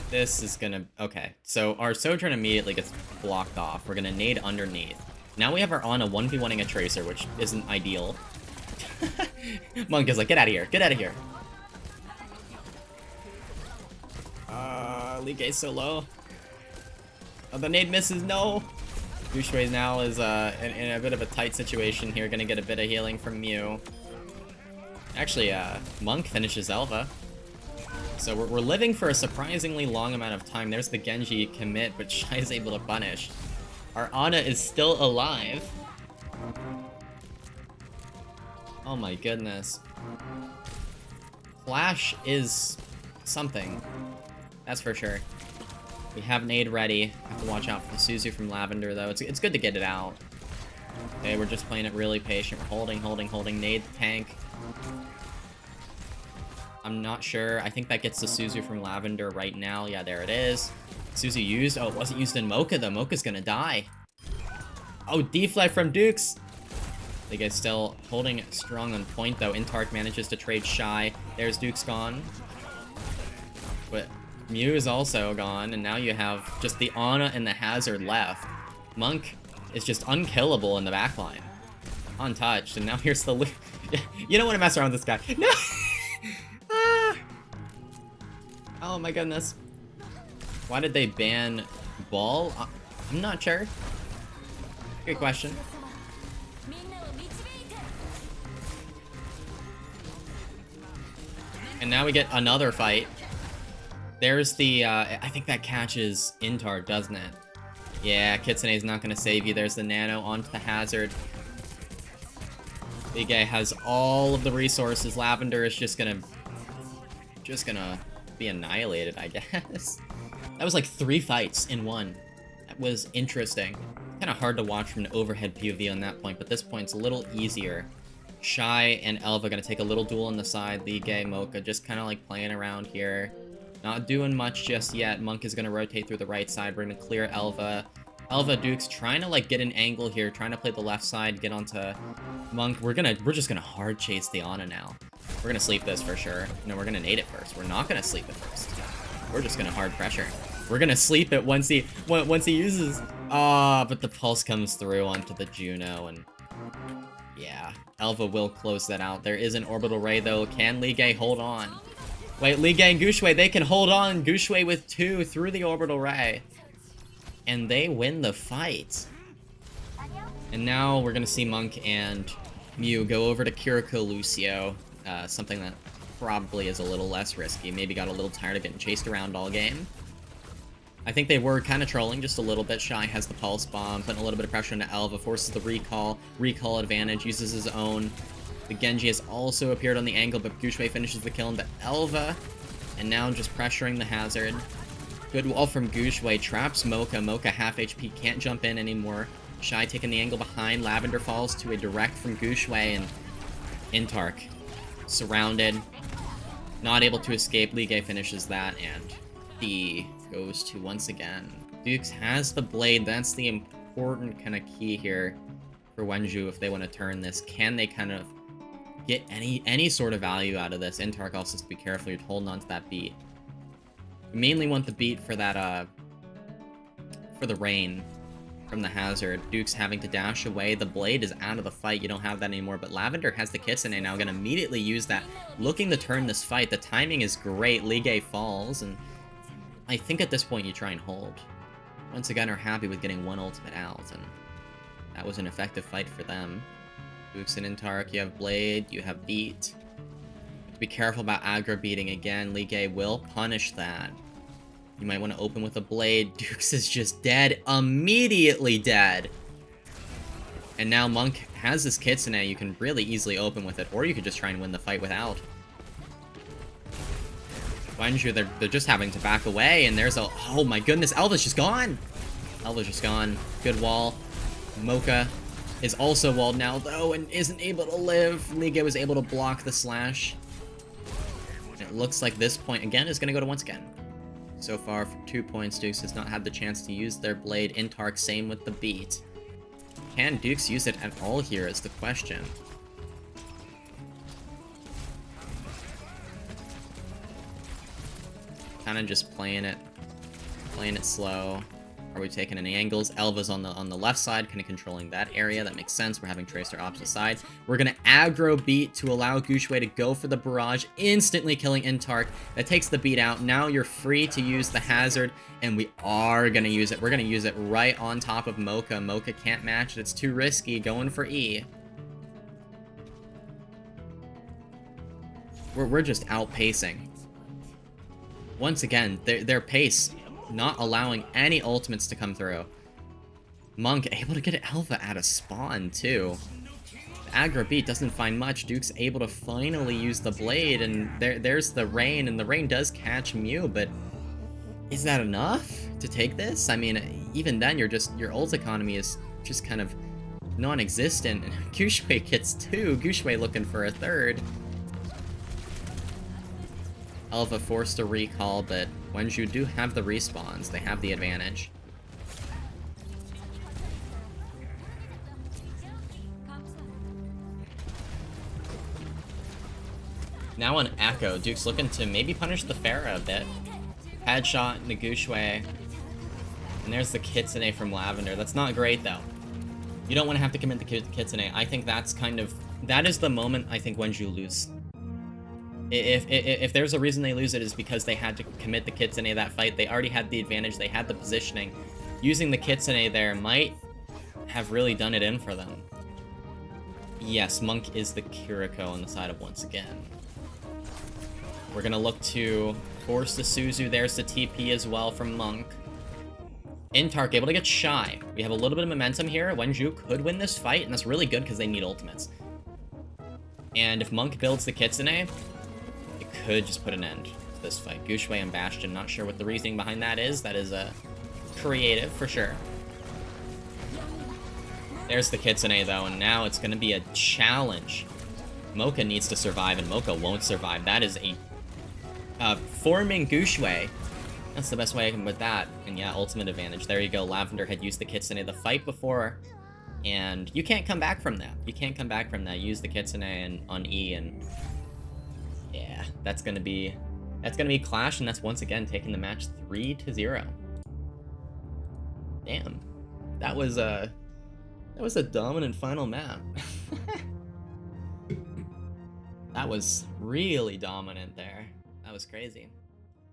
This is gonna... Okay, so our Sojourn immediately gets blocked off. We're gonna nade underneath. Now we have our Ana 1v1ing a Tracer, which isn't ideal. Monk is like, get out of here, get out of here. Lee Gay's so low. Oh, the nade misses, no! Guxue now is in a bit of a tight situation here, gonna get a bit of healing from Mew. Actually, Monk finishes Elva. So we're living for a surprisingly long amount of time. There's the Genji commit, but Shy is able to punish. Our Ana is still alive. Oh my goodness. Flash is something. That's for sure. We have nade ready. Have to watch out for the Suzu from Lavender, though. It's good to get it out. Okay, we're just playing it really patient. We're holding. Nade the tank. I'm not sure. I think that gets the Suzu from Lavender right now. Yeah, there it is. Suzu used. Oh, it wasn't used in Mocha, though. Mocha's gonna die. Oh, deflect from Dukes. The guy's still holding strong on point, though. Intark manages to trade Shy. There's Dukes gone. But Mew is also gone, and now you have just the Ana and the Hazard left. Monk is just unkillable in the backline. Untouched, and now here's the... You don't want to mess around with this guy. No! Oh my goodness. Why did they ban Ball? I'm not sure. Good question. And now we get another fight. There's the, I think that catches Intar, doesn't it? Yeah, Kitsune's not gonna save you. There's the Nano onto the Hazard. Big A has all of the resources. Lavender is just gonna be annihilated, I guess. That was like 3 fights in one. That was interesting. Kind of hard to watch from an overhead POV on that point, but this point's a little easier. Shy and Elva gonna take a little duel on the side. Lee Gay, Mocha just kind of like playing around here. Not doing much just yet. Monk is gonna rotate through the right side. We're gonna clear Elva. Elva Dukes trying to like get an angle here, trying to play the left side, get onto Monk. We're just gonna hard chase the Ana now. We're gonna sleep this for sure. No, we're gonna nade it first. We're not gonna sleep it first. We're just gonna hard pressure. We're gonna sleep it once he uses. But the pulse comes through onto the Juno, and yeah, Elva will close that out. There is an orbital ray though. Can Lee Gay hold on? Wait, Lee Gay and Guxue, they can hold on. Guxue with 2 through the orbital ray. And they win the fight. And now we're gonna see Monk and Mew go over to Kiriko Lucio. Something that probably is a little less risky. Maybe got a little tired of getting chased around all game. I think they were kind of trolling just a little bit. Shy has the pulse bomb, putting a little bit of pressure into Elva, forces the recall advantage, uses his own. The Genji has also appeared on the angle, but Guxue finishes the kill into Elva. And now just pressuring the Hazard. Good wall from Guxue, traps Mocha. Mocha half HP, can't jump in anymore. Shy taking the angle behind. Lavender falls to a direct from Guxue, and Intark surrounded. Not able to escape. Lee Gay finishes that, and he goes to once again. Dukes has the blade. That's the important kind of key here for Wenju if they want to turn this. Can they kind of get any sort of value out of this? Intark also has to be careful. You're holding on to that beat. You mainly want the beat for that, for the rain from the Hazard. Duke's having to dash away. The blade is out of the fight. You don't have that anymore, but Lavender has the Kitsune now. Gonna immediately use that. Looking to turn this fight. The timing is great. Lee Gay falls, and I think at this point you try and hold. Once again, are happy with getting one ultimate out, and that was an effective fight for them. Dukes and Intark, you have blade, you have beat. Be careful about aggro beating again. Lee Gay will punish that. You might want to open with a blade. Dukes is just dead. Immediately dead. And now Monk has this Kitsune. You can really easily open with it, or you could just try and win the fight without. Wenju, they're just having to back away, and there's a... Oh my goodness, Elva's just gone! Elva's just gone. Good wall. Mocha is also walled now, though, and isn't able to live. Lee Gay was able to block the slash. It looks like this point, again, is going to go to once again. So far, for 2 points, Dukes has not had the chance to use their blade. Intark, same with the beat. Can Dukes use it at all here is the question. Kind of just playing it Playing it slow. Are we taking any angles? Elva's on the left side, kind of controlling that area. That makes sense. We're having Tracer opposite side. We're going to aggro beat to allow Guxue to go for the barrage, instantly killing Intark. That takes the beat out. Now you're free to use the hazard, and we are going to use it. We're going to use it right on top of Mocha. Mocha can't match it. It's too risky. Going for E. We're just outpacing. Once again, their pace not allowing any ultimates to come through. Monk able to get Elva out of spawn, too. The aggro beat doesn't find much. Duke's able to finally use the blade, and there's the rain, and the rain does catch Mew, but is that enough to take this? I mean, even then, your ult economy is just kind of non-existent. Guxue gets 2. Guxue looking for a 3rd. Elva forced to recall, but Wenju do have the respawns. They have the advantage. Now on Echo, Duke's looking to maybe punish the Pharah a bit. Headshot into Guxue. And there's the Kitsune from Lavender. That's not great, though. You don't want to have to commit the Kitsune. I think that is the moment I think Wenju lose. If there's a reason they lose it is because they had to commit the Kitsune that fight. They already had the advantage. They had the positioning. Using the Kitsune there might have really done it in for them. Yes, Monk is the Kiriko on the side of once again. We're going to look to force the Suzu. There's the TP as well from Monk. Intark able to get shy. We have a little bit of momentum here. Wenju could win this fight, and that's really good because they need ultimates. And if Monk builds the Kitsune, could just put an end to this fight. Guxue and Bastion, not sure what the reasoning behind that is. That is creative for sure. There's the Kitsune though, and now it's going to be a challenge. Mocha needs to survive, and Mocha won't survive. That is a forming Guxue. That's the best way I can put that. And yeah, ultimate advantage. There you go. Lavender had used the Kitsune the fight before, and you can't come back from that. You can't come back from that. Use the Kitsune and on E, and yeah, that's gonna be Clash, and that's once again taking the match 3-0. Damn, that was a dominant final map. That was really dominant there. That was crazy.